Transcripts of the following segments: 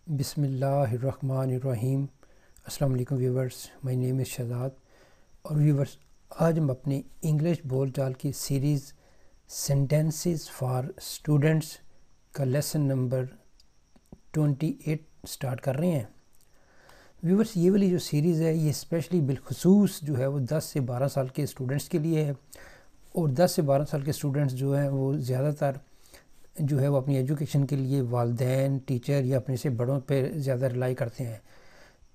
بسم اللہ الرحمن الرحیم۔ السلام علیکم ویورز، مائی نیم از شہزاد۔ اور ویورز، آج ہم اپنی انگلش بول چال کی سیریز سینٹینسز فار اسٹوڈنٹس کا لیسن نمبر 28 سٹارٹ کر رہے ہیں۔ ویورز، یہ والی جو سیریز ہے یہ اسپیشلی بالخصوص جو ہے وہ 10 سے 12 سال کے اسٹوڈنٹس کے لیے ہے، اور 10 سے 12 سال کے اسٹوڈنٹس جو ہیں وہ زیادہ تر جو ہے وہ اپنی ایجوکیشن کے لیے والدین، ٹیچر یا اپنے سے بڑوں پہ زیادہ رلائی کرتے ہیں۔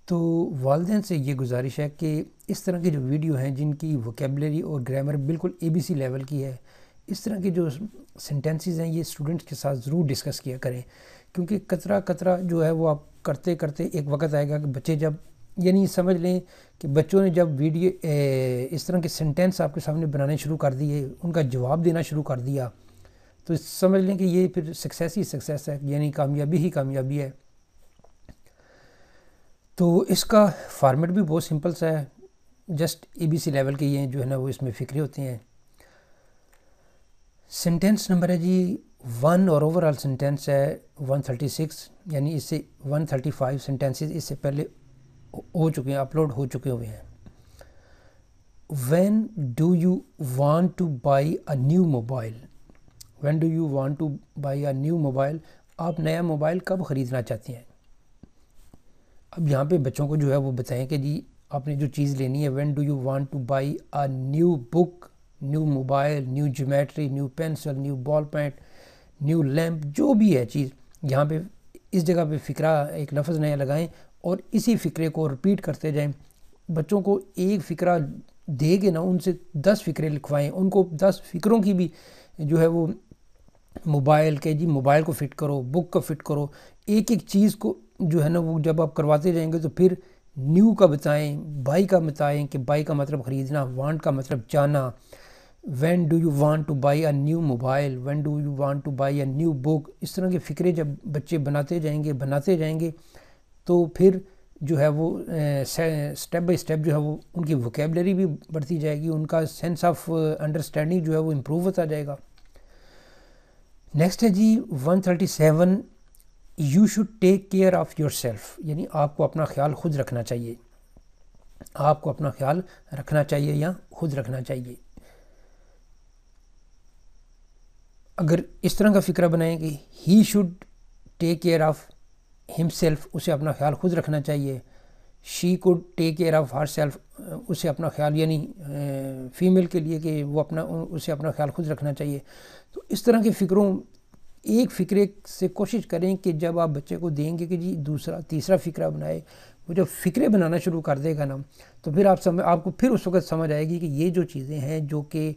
تو والدین سے یہ گزارش ہے کہ اس طرح کی جو ویڈیو ہیں جن کی ووکیبلری اور گرامر بالکل ABC لیول کی ہے، اس طرح کے جو سینٹینسز ہیں یہ اسٹوڈنٹس کے ساتھ ضرور ڈسکس کیا کریں، کیونکہ قطرہ جو ہے وہ آپ کرتے کرتے ایک وقت آئے گا کہ بچے جب سمجھ لیں کہ بچوں نے جب ویڈیو اس طرح کے سینٹینس آپ کے سامنے بنانے شروع کر دیے، ان کا جواب دینا شروع کر دیا، تو سمجھ لیں کہ یہ پھر سکسیس ہی سکسیس ہے، یعنی کامیابی ہی کامیابی ہے۔ تو اس کا فارمیٹ بھی بہت سمپل سا ہے، جسٹ ABC لیول کے یہ جو ہے نا وہ اس میں فکرے ہوتے ہیں۔ سینٹینس نمبر ہے جی 1 اور اوور آل سینٹینس ہے 136، یعنی اس سے 135 سینٹینسز اس سے پہلے ہو چکے ہیں، اپلوڈ ہو چکے ہوئے ہیں۔ When do you want to buy a new mobile? When do you want to buy a new mobile? آپ نیا موبائل کب خریدنا چاہتے ہیں؟ اب یہاں پہ بچوں کو جو ہے وہ بتائیں کہ جی آپ نے جو چیز لینی ہے، when do you want to buy a new book, new mobile, new geometry, new pencil, new ball point, new lamp، جو بھی ہے چیز، یہاں پہ اس جگہ پہ فکرہ ایک لفظ نیا لگائیں اور اسی فکرے کو رپیٹ کرتے جائیں۔ بچوں کو ایک فکرہ دے کے نا ان سے 10 فکرے لکھوائیں، ان کو 10 فکروں کی بھی جو ہے وہ موبائل کے جی موبائل کو فٹ کرو، بک کو فٹ کرو، ایک ایک چیز کو جو ہے نا وہ جب آپ کرواتے جائیں گے تو پھر نیو کا بتائیں، بائی کا بتائیں کہ بائی کا مطلب خریدنا، وانٹ کا مطلب چاہنا۔ when do you want to buy a new mobile, when do you want to buy a new book، اس طرح کے فکرے جب بچے بناتے جائیں گے تو پھر جو ہے وہ سٹیپ بائی سٹیپ جو ہے وہ ان کی ووکیبلری بھی بڑھتی جائے گی، ان کا سینس آف انڈرسٹینڈنگ جو ہے وہ امپروو ہوتا جائے گا۔ نیکسٹ ہے جی 137، you should take care of your self, یعنی آپ کو اپنا خیال خود رکھنا چاہیے، آپ کو اپنا خیال رکھنا چاہیے یا خود رکھنا چاہیے۔ اگر اس طرح کا فکرہ بنائیں کہ he should take care of ہم سیلف، اسے اپنا خیال خود رکھنا چاہیے، she could take care of her self, اسے اپنا خیال، یعنی فیمیل کے لیے کہ وہ اسے اپنا خیال خود رکھنا چاہیے۔ تو اس طرح کے فکروں، ایک فکرے سے کوشش کریں کہ جب آپ بچے کو دیں گے کہ جی دوسرا تیسرا فکرہ بنائے، وہ جب فکرے بنانا شروع کر دے گا نا تو پھر آپ کو پھر اس وقت سمجھ آئے گی کہ یہ جو چیزیں ہیں جو کہ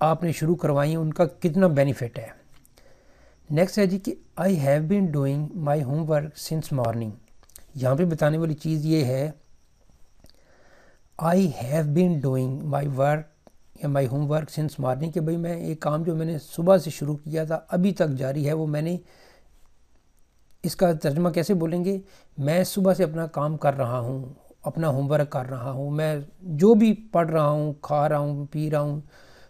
آپ نے شروع کروائی ہیں ان کا کتنا بینیفٹ ہے۔ نیکسٹ ہے جی کہ I have been doing my homework since morning، یہاں پہ بتانے والی چیز یہ ہے I have been doing my work یا my homework since morning، کہ بھئی میں ایک کام جو میں نے صبح سے شروع کیا تھا ابھی تک جاری ہے، وہ میں نے، اس کا ترجمہ کیسے بولیں گے، میں صبح سے اپنا کام کر رہا ہوں، اپنا ہوم ورک کر رہا ہوں، میں جو بھی پڑھ رہا ہوں، کھا رہا ہوں، پی رہا ہوں،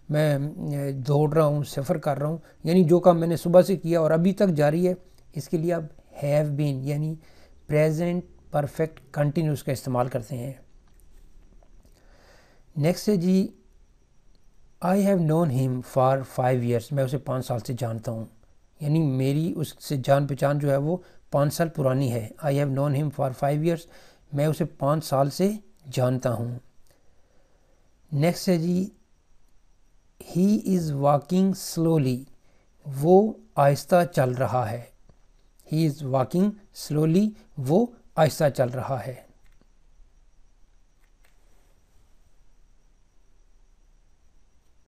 میں دوڑ رہا ہوں، سفر کر رہا ہوں، یعنی جو کام میں نے صبح سے کیا اور ابھی تک جاری ہے، اس کے لیے آپ ہیو بین یعنی پریزنٹ پرفیکٹ کنٹینیوس کا استعمال کرتے ہیں۔ نیکسٹ ہے جی I have known him for 5 years، میں اسے 5 سال سے جانتا ہوں، یعنی میری اس سے جان پہچان جو ہے وہ 5 سال پرانی ہے۔ I have known him for 5 years، میں اسے 5 سال سے جانتا ہوں۔ نیکسٹ ہے جی he is walking slowly، وہ آہستہ چل رہا ہے، he is walking slowly، وہ آہستہ چل رہا ہے۔